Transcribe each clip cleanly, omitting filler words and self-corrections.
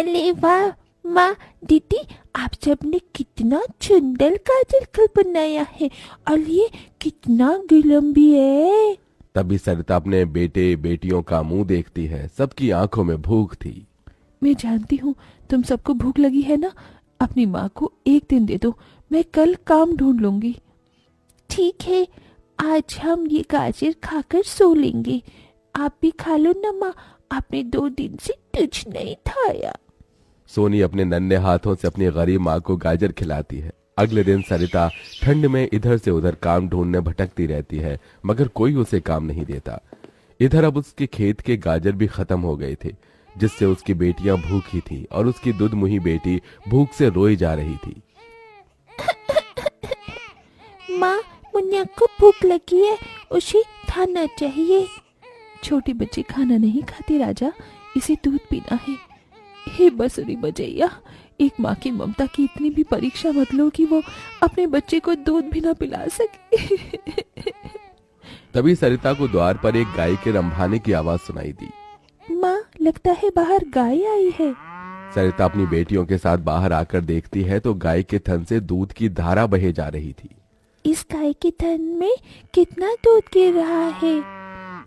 अरे वाह माँ दीदी, आप सबने कितना सुंदर गाजर का बनाया है, और ये कितना गरम भी है। तभी सरिता अपने बेटे बेटियों का मुंह देखती है। सबकी आंखों में भूख थी। मैं जानती हूँ तुम सबको भूख लगी है ना। अपनी माँ को एक दिन दे दो, मैं कल काम ढूंढ लूंगी। ठीक है, आज हम ये गाजर खाकर सो लेंगे। आप भी खा लो ना माँ, आपने 2 दिन से कुछ नहीं खाया। सोनी अपने नन्हे हाथों से अपनी गरीब माँ को गाजर खिलाती है। अगले दिन सरिता ठंड में इधर से उधर काम ढूंढने भटकती रहती है, मगर कोई उसे काम नहीं देता। इधर अब उसके खेत के गाजर भी खत्म हो गए थे, जिससे उसकी बेटियां भूखी थी और उसकी दुधमुही बेटी भूख से रोई जा रही थी। माँ, मुन्ना को भूख लगी है, उसे खाना चाहिए। छोटे बच्चे खाना नहीं खाते राजा, इसे दूध पीना है। हे बसुरी बजैया, एक माँ की ममता की इतनी भी परीक्षा मत लो कि वो अपने बच्चे को दूध भी ना पिला सके। तभी सरिता को द्वार पर एक गाय के रंभाने की आवाज सुनाई दी। माँ, लगता है बाहर गाय आई है। सरिता अपनी बेटियों के साथ बाहर आकर देखती है तो गाय के थन से दूध की धारा बहे जा रही थी। इस गाय के थन में कितना दूध गिर रहा है।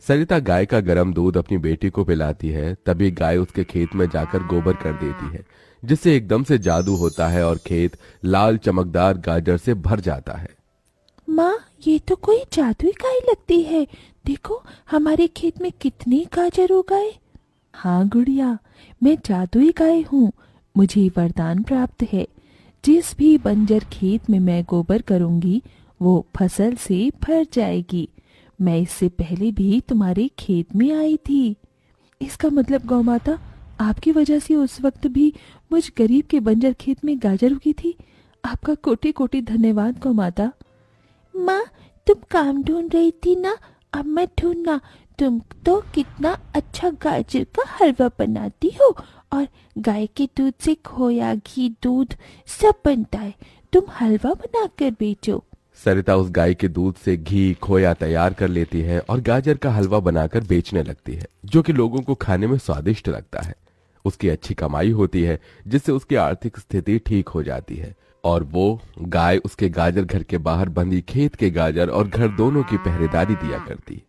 सरिता गाय का गर्म दूध अपनी बेटी को पिलाती है। तभी गाय उसके खेत में जाकर गोबर कर देती है, जिससे एकदम से जादू होता है और खेत लाल चमकदार गाजर से भर जाता है। माँ, ये तो कोई जादुई गाय लगती है। देखो, हमारे खेत में कितने गाजर उगाए। हाँ गुड़िया, मैं जादुई गाय हूँ। मुझे वरदान प्राप्त है। जिस भी बंजर खेत में मैं गोबर करूंगी वो फसल से भर जाएगी। मैं इससे पहले भी तुम्हारे खेत में आई थी। इसका मतलब गौ माता, आपकी वजह से उस वक्त भी मुझ गरीब के बंजर खेत में गाजर उगी थी। आपका कोटि कोटि धन्यवाद गौ माता। माँ, तुम काम ढूंढ रही थी ना, अब मैं ढूंढना। तुम तो कितना अच्छा गाजर का हलवा बनाती हो, और गाय के दूध से खोया, घी, दूध सब बनता है। तुम हलवा बनाकर बेचो। सरिता उस गाय के दूध से घी खोया तैयार कर लेती है और गाजर का हलवा बनाकर बेचने लगती है, जो कि लोगों को खाने में स्वादिष्ट लगता है। उसकी अच्छी कमाई होती है, जिससे उसकी आर्थिक स्थिति ठीक हो जाती है और वो गाय उसके गाजर घर के बाहर बंधी खेत के गाजर और घर दोनों की पहरेदारी दिया करती।